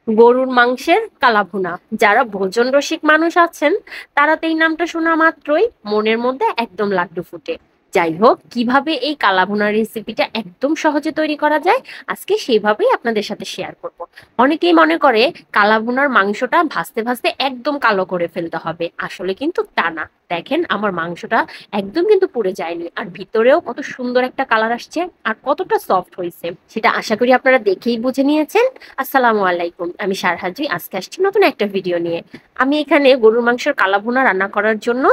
গরুর মাংসের কালাভুনা। যারা ভোজন রসিক মানুষ আছেন তারা তো এই নামটা শোনা মাত্রই মনের মধ্যে একদম লাড্ডু ফুটে। যাই হোক, কিভাবে এই কালাভুনা রেসিপিটা একদম সহজে তৈরি করা যায় আজকে সেভাবেই আপনাদের সাথে শেয়ার করব। অনেকেই মনে করে কালাভুনার মাংসটা ভাজতে ভাজতে একদম কালো করে ফেলতে হবে, আসলে কিন্তু তা না। দেখেন আমার মাংসটা একদম কিন্তু পুড়ে যায়নি, আর ভিতরেও কত সুন্দর একটা কালার আসছে আর কতটা সফট হয়েছে সেটা আশা করি আপনারা দেখেই বুঝে নিয়েছেন। আসসালামু আলাইকুম, আমি সারহাজি। আজকে আসছি নতুন একটা ভিডিও নিয়ে। আমি এখানে গরুর মাংসের কালাভুনা রান্না করার জন্য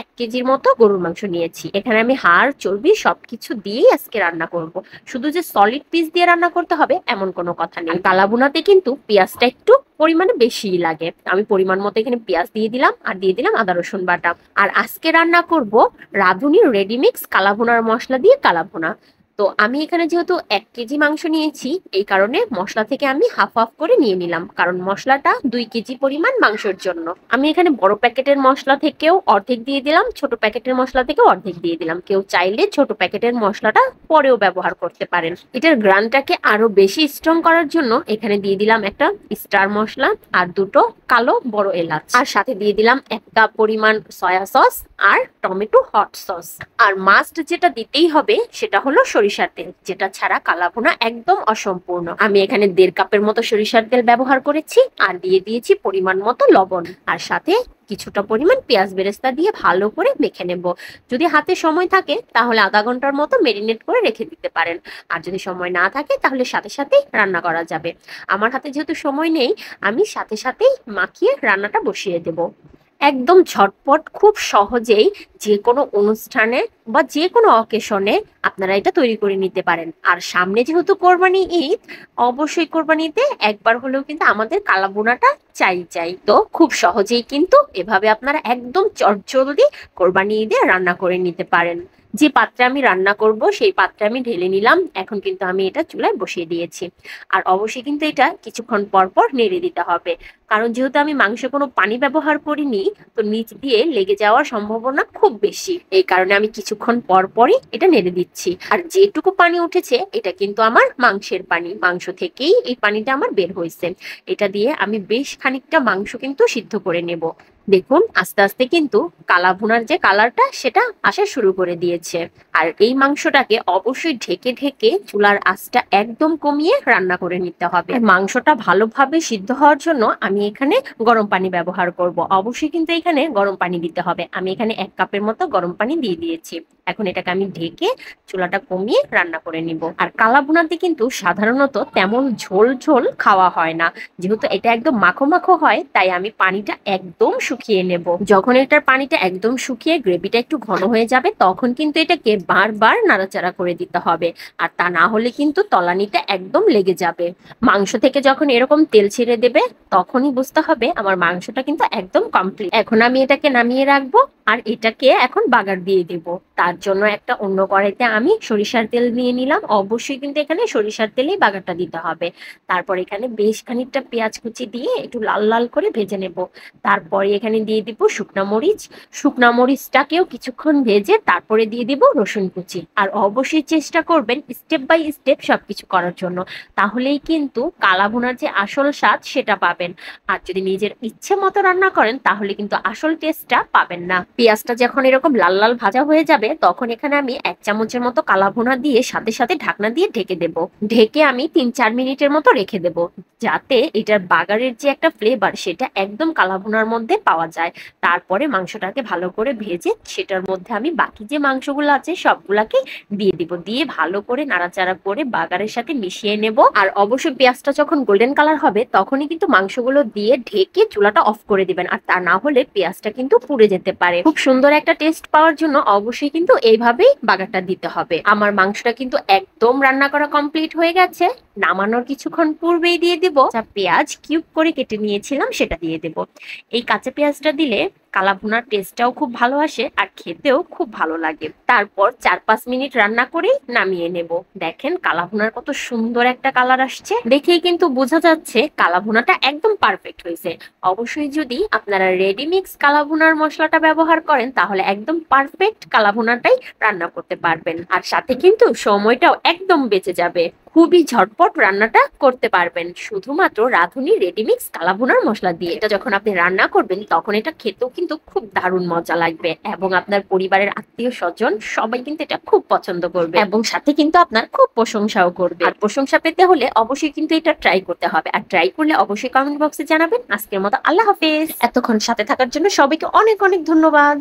1 কেজির মতো গরুর মাংস নিয়েছি। এখানে আমি হাড় চর্বি সবকিছু দিয়েই আজকে রান্না করব। শুধু যে সলিড পিস দিয়ে রান্না করতে হবে এমন কোনো কথা নেই। কালাভুনাতে কিন্তু পেঁয়াজটা একটু পরিমাণে বেশিই লাগে। আমি পরিমাণ মতো এখানে পেঁয়াজ দিয়ে দিলাম আর দিয়ে দিলাম আদা রসুন বাটা। আর আজকে রান্না করব রাঁধুনি রেডিমিক্স কালাভুনার মশলা দিয়ে কালাভুনা। তো আমি এখানে যেহেতু 1 কেজি মাংস নিয়েছি, এই কারণে মশলা থেকে আমি হাফ হাফ করে নিয়ে নিলাম, কারণ মশলাটা 2 কেজি পরিমাণ মাংসের জন্য। আমি এখানে বড় প্যাকেটের মশলা থেকেও অর্ধেক দিয়ে দিলাম, ছোট প্যাকেটের মশলা থেকেও অর্ধেক দিয়ে দিলাম। কেউ চাইলে ছোট প্যাকেটের মশলাটা পরেও ব্যবহার করতে পারেন। এটার গ্রানটাকে আরো বেশি স্ট্রং করার জন্য এখানে দিয়ে দিলাম একটা স্টার মশলা আর দুটো কালো বড় এলাচ, আর সাথে দিয়ে দিলাম 1 কাপ পরিমাণ সয়া সস আর টমেটো হট সস। আর মাস্ট যেটা দিতেই হবে সেটা হলো সরিষার তেল, যেটা ছাড়া কালাভুনা একদম অসম্পূর্ণ। আমি এখানে 1.5 কাপের মতো সরিষার তেল ব্যবহার করেছি আর দিয়ে দিয়েছি পরিমাণ মতো লবণ, আর সাথে কিছুটা পরিমাণ পেঁয়াজ বেরেস্তা দিয়ে ভালো করে মেখে নেব। যদি হাতে সময় থাকে তাহলে আধা ঘন্টার মতো মেরিনেট করে রেখে দিতে পারেন, আর যদি সময় না থাকে তাহলে সাথে সাথেই রান্না করা যাবে। আমার হাতে যেহেতু সময় নেই, আমি সাথে সাথেই মাখিয়ে রান্নাটা বসিয়ে দেব। একদম ঝটপট খুব সহজেই যে কোনো অনুষ্ঠানে বা যে কোনো অকেশনে আপনারা এটা তৈরি করে নিতে পারেন। আর সামনে যেহেতু কোরবানি ঈদ, অবশ্যই কোরবানিতে একবার হলেও কিন্তু আমাদের কালাভুনাটা চাই চাই। তো খুব সহজেই কিন্তু এভাবে আপনারা একদম চটজলদি কোরবানি ঈদে রান্না করে নিতে পারেন। যে পাত্রে আমি রান্না করব সেই পাত্রে আমি ঢেলে নিলাম। এখন কিন্তু আমি এটা চুলায় বসিয়ে দিয়েছি। আর অবশ্যই কিন্তু এটা কিছুক্ষণ পর পর নেড়ে দিতে হবে, কারণ যেহেতু আমি মাংসে কোনো পানি ব্যবহার করিনি, তো নিচ দিয়ে লেগে যাওয়ার সম্ভাবনা খুব বেশি। এই কারণে আমি কিছুক্ষণ পর পরই এটা নেড়ে দিচ্ছি। আর যেটুকু পানি উঠেছে এটা কিন্তু আমার মাংসের পানি, মাংস থেকেই এই পানিটা আমার বের হয়েছে। এটা দিয়ে আমি বেশ খানিকটা মাংস কিন্তু সিদ্ধ করে নেব। দেখুন আস্তে আস্তে কিন্তু কালাভুনার যে কালারটা সেটা আসা শুরু করে দিয়েছে। আর এই মাংসটাকে অবশ্যই ঢেকে ঢেকে চুলার আঁচটা একদম কমিয়ে রান্না করে নিতে হবে। মাংসটা ভালোভাবে সিদ্ধ হওয়ার জন্য আমি এখানে গরম পানি ব্যবহার করব। অবশ্যই কিন্তু এখানে গরম পানি দিতে হবে। আমি এখানে 1 কাপের মতো গরম পানি দিয়ে দিয়েছি। এখন এটাকে আমি ঢেকে চুলাটা কমিয়ে রান্না করে নিব। আর কালাভুনাতে কিন্তু সাধারণত তেমন ঝোল ঝোল খাওয়া হয় না, যেহেতু এটা একদম মাখো মাখো হয়, তাই আমি পানিটা একদম শুকিয়ে নেব। যখন এটার পানিটা একদম শুকিয়ে গ্রেভিটা একটু ঘন হয়ে যাবে তখন কিন্তু এটাকে বারবার নাড়াচাড়া করে দিতে হবে, আর তা না হলে কিন্তু তলানিটা একদম লেগে যাবে। মাংস থেকে যখন এরকম তেল ছেড়ে দেবে তখনই বুঝতে হবে আমার মাংসটা কিন্তু একদম কমপ্লিট। এখন আমি এটাকে নামিয়ে রাখবো আর এটাকে এখন বাগার দিয়ে দেব। তার জন্য একটা অন্য কড়াইতে আমি সরিষার তেল নিয়ে নিলাম। অবশ্যই কিন্তু এখানে সরিষার তেলেই বাগারটা দিতে হবে। তারপর এখানে বেশ খানিকটা পেঁয়াজ কুচি দিয়ে একটু লাল লাল করে ভেজে নেব। তারপরে এখানে দিয়ে দিব শুকনা মরিচ। শুকনা মরিচটাকেও কিছুক্ষণ ভেজে তারপরে দিয়ে দিব রসুন কুচি। আর অবশ্যই চেষ্টা করবেন স্টেপ বাই স্টেপ সবকিছু করার জন্য, তাহলেই কিন্তু কালাভুনার যে আসল স্বাদ সেটা পাবেন। আর যদি নিজের ইচ্ছে মতো রান্না করেন তাহলে কিন্তু আসল টেস্টটা পাবেন না। পেঁয়াজটা যখন এরকম লাল লাল ভাজা হয়ে যাবে তখন এখানে আমি 1 চামচের মতো কালাভুনা দিয়ে সাথে সাথে ঢাকনা দিয়ে ঢেকে দেব। ঢেকে আমি 3-4 মিনিটের মতো রেখে দেব, যাতে এটার বাগারের যে একটা ফ্লেভার সেটা একদম কালাভুনার মধ্যে পাওয়া যায়। তারপরে মাংসটাকে ভালো করে ভেজে সেটার মধ্যে আমি বাকি যে মাংসগুলো আছে সবগুলাকে দিয়ে দিব। দিয়ে ভালো করে নাড়াচাড়া করে বাগারের সাথে মিশিয়ে নেব। আর অবশ্যই পেঁয়াজটা যখন গোল্ডেন কালার হবে তখনই কিন্তু মাংসগুলো দিয়ে ঢেকে চুলাটা অফ করে দিবেন, আর তা না হলে পেঁয়াজটা কিন্তু পুড়ে যেতে পারে। খুব সুন্দর একটা টেস্ট পাওয়ার জন্য অবশ্যই কিন্তু এইভাবেই বাগারটা দিতে হবে। আমার মাংসটা কিন্তু একদম রান্না করা কমপ্লিট হয়ে গেছে। নামানোর কিছুক্ষণ পূর্বেই দিয়ে দিব পেঁয়াজ কিউব করে কেটে নিয়েছিলাম, সেটা দিয়ে দেব। এই কাঁচা পেঁয়াজটা দিলে কালাভুনার টেস্টটাও খুব ভালো আসে আর খেতেও খুব ভালো লাগে। তারপর 4-5 মিনিট রান্না করেই নামিয়ে নেব। দেখেন কালাভুনার কত সুন্দর একটা কালার আসছে, দেখেই কিন্তু বোঝা যাচ্ছে কালাভুনাটা একদম পারফেক্ট হয়েছে। অবশ্যই যদি আপনারা রেডিমিক্স কালাভুনার মশলাটা ব্যবহার করেন তাহলে একদম পারফেক্ট কালাভুনাটাই রান্না করতে পারবেন, আর সাথে কিন্তু সময়টাও একদম বেঁচে যাবে। খুবই ঝটপট রান্নাটা করতে পারবেন শুধুমাত্র রাঁধুনি রেডিমিক্স কালাভুনার মশলা দিয়ে। এটা যখন আপনি রান্না করবেন তখন এটা খেতেও কিন্তু খুব দারুণ মজা লাগবে এবং আপনার পরিবারের আত্মীয় স্বজন সবাই কিন্তু এটা খুব পছন্দ করবে এবং সাথে কিন্তু আপনার খুব প্রশংসাও করবে। আর প্রশংসা পেতে হলে অবশ্যই কিন্তু এটা ট্রাই করতে হবে, আর ট্রাই করলে অবশ্যই কমেন্ট বক্সে জানাবেন। আজকের মতো আল্লাহ হাফেজ। এতক্ষণ সাথে থাকার জন্য সবাইকে অনেক অনেক ধন্যবাদ।